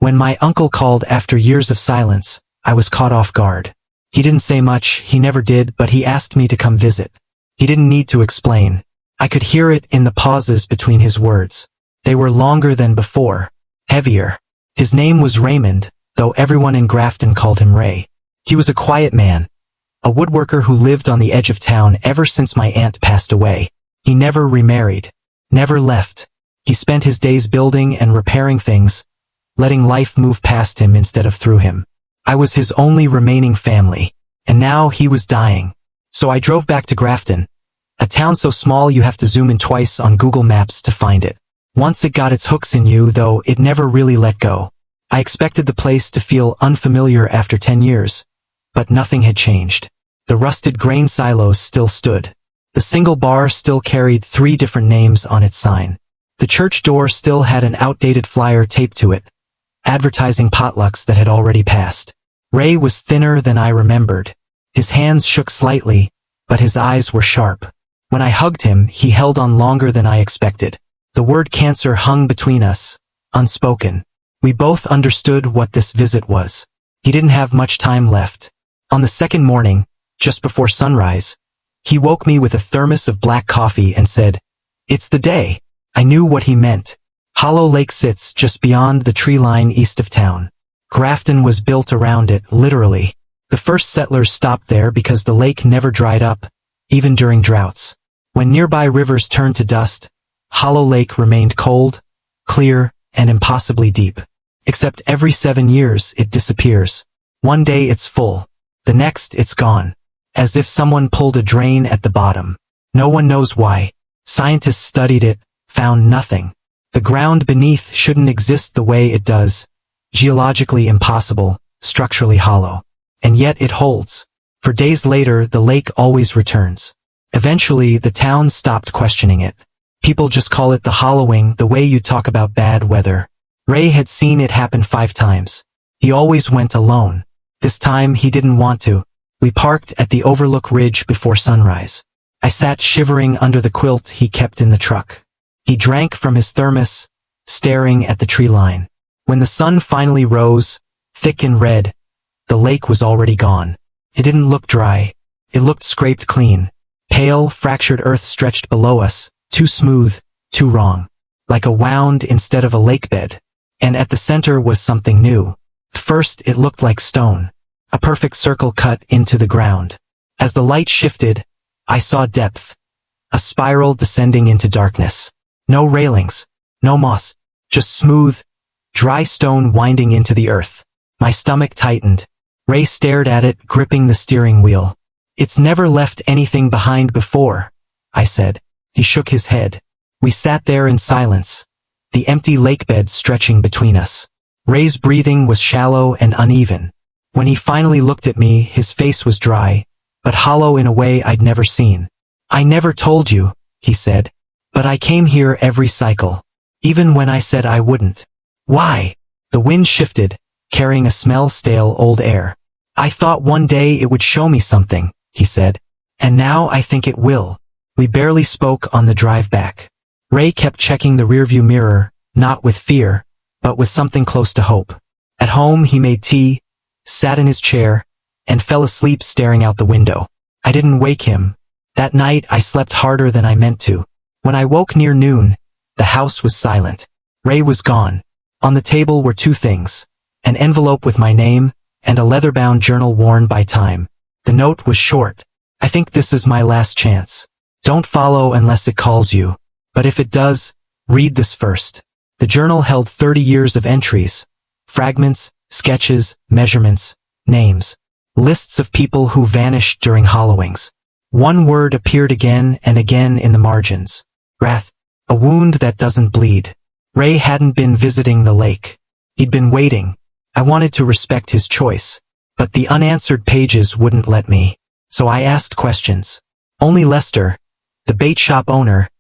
When my uncle called after years of silence, I was caught off guard. He didn't say much, he never did, but he asked me to come visit. He didn't need to explain. I could hear it in the pauses between his words. They were longer than before, heavier. His name was Raymond, though everyone in Grafton called him Ray. He was a quiet man, a woodworker who lived on the edge of town ever since my aunt passed away. He never remarried, never left. He spent his days building and repairing things, letting life move past him instead of through him. I was his only remaining family, and now he was dying. So I drove back to Grafton, a town so small you have to zoom in twice on Google Maps to find it. Once it got its hooks in you, though, it never really let go. I expected the place to feel unfamiliar after 10 years, but nothing had changed. The rusted grain silos still stood. The single bar still carried 3 different names on its sign. The church door still had an outdated flyer taped to it, advertising potlucks that had already passed. Ray was thinner than I remembered. His hands shook slightly, but his eyes were sharp. When I hugged him, he held on longer than I expected. The word cancer hung between us, unspoken. We both understood what this visit was. He didn't have much time left. On the second morning, just before sunrise, he woke me with a thermos of black coffee and said, "It's the day." I knew what he meant. Hollow Lake sits just beyond the tree line east of town. Grafton was built around it, literally. The first settlers stopped there because the lake never dried up, even during droughts. When nearby rivers turned to dust, Hollow Lake remained cold, clear, and impossibly deep. Except every 7 years it disappears. One day it's full. The next it's gone. As if someone pulled a drain at the bottom. No one knows why. Scientists studied it, found nothing. The ground beneath shouldn't exist the way it does. Geologically impossible, structurally hollow. And yet it holds. For days later, the lake always returns. Eventually, the town stopped questioning it. People just call it the hollowing, the way you talk about bad weather. Ray had seen it happen 5 times. He always went alone. This time he didn't want to. We parked at the Overlook Ridge before sunrise. I sat shivering under the quilt he kept in the truck. He drank from his thermos, staring at the tree line. When the sun finally rose, thick and red, the lake was already gone. It didn't look dry. It looked scraped clean. Pale, fractured earth stretched below us, too smooth, too wrong. Like a wound instead of a lake bed. And at the center was something new. First it looked like stone. A perfect circle cut into the ground. As the light shifted, I saw depth. A spiral descending into darkness. No railings, no moss, just smooth, dry stone winding into the earth. My stomach tightened. Ray stared at it, gripping the steering wheel. "It's never left anything behind before," I said. He shook his head. We sat there in silence, the empty lake bed stretching between us. Ray's breathing was shallow and uneven. When he finally looked at me, his face was dry, but hollow in a way I'd never seen. "I never told you," he said. "But I came here every cycle, even when I said I wouldn't." "Why?" The wind shifted, carrying a smell-stale old air. "I thought one day it would show me something," he said. "And now I think it will." We barely spoke on the drive back. Ray kept checking the rearview mirror, not with fear, but with something close to hope. At home he made tea, sat in his chair, and fell asleep staring out the window. I didn't wake him. That night I slept harder than I meant to. When I woke near noon, the house was silent. Ray was gone. On the table were 2 things. An envelope with my name, and a leather-bound journal worn by time. The note was short. "I think this is my last chance. Don't follow unless it calls you. But if it does, read this first." The journal held 30 years of entries. Fragments, sketches, measurements, names. Lists of people who vanished during hollowings. One word appeared again and again in the margins. Wrath. A wound that doesn't bleed. Ray hadn't been visiting the lake. He'd been waiting. I wanted to respect his choice. But the unanswered pages wouldn't let me. So I asked questions. Only Lester, the bait shop owner,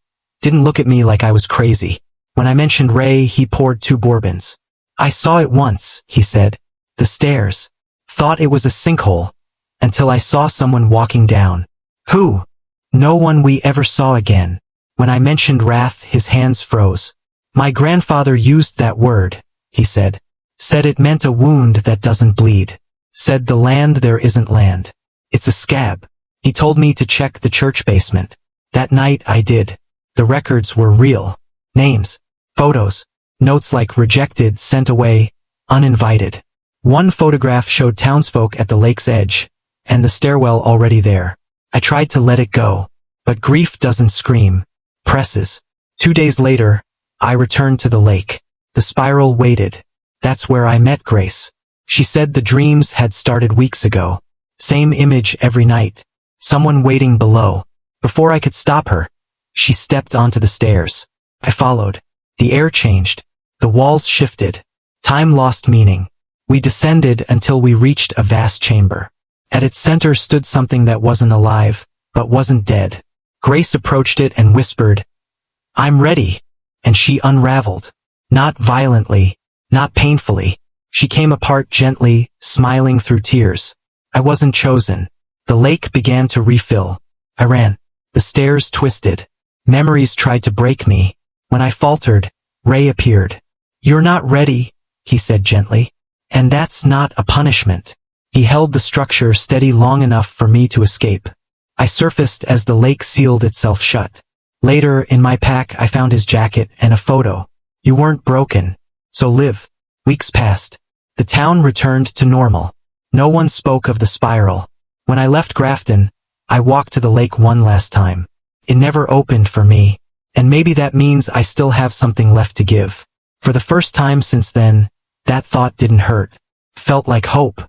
didn't look at me like I was crazy. When I mentioned Ray, he poured 2 bourbons. "I saw it once," he said. "The stairs. Thought it was a sinkhole. Until I saw someone walking down." "Who?" "No one we ever saw again." When I mentioned wrath, his hands froze. "My grandfather used that word," he said. Said it meant a wound that doesn't bleed. Said the land there isn't land. It's a scab. He told me to check the church basement. That night I did. The records were real. Names, photos, notes like rejected, sent away, uninvited. One photograph showed townsfolk at the lake's edge, and the stairwell already there. I tried to let it go, but grief doesn't scream, presses. 2 days later, I returned to the lake. The spiral waited. That's where I met Grace. She said the dreams had started weeks ago. Same image every night. Someone waiting below. Before I could stop her, she stepped onto the stairs. I followed. The air changed. The walls shifted. Time lost meaning. We descended until we reached a vast chamber. At its center stood something that wasn't alive, but wasn't dead. Grace approached it and whispered, "I'm ready." And she unraveled. Not violently, not painfully. She came apart gently, smiling through tears. I wasn't chosen. The lake began to refill. I ran. The stairs twisted. Memories tried to break me. When I faltered, Ray appeared. "You're not ready," he said gently. "And that's not a punishment." He held the structure steady long enough for me to escape. I surfaced as the lake sealed itself shut. Later, in my pack, I found his jacket and a photo. "You weren't broken, so live." Weeks passed. The town returned to normal. No one spoke of the spiral. When I left Grafton, I walked to the lake one last time. It never opened for me, and maybe that means I still have something left to give. For the first time since then, that thought didn't hurt. Felt like hope.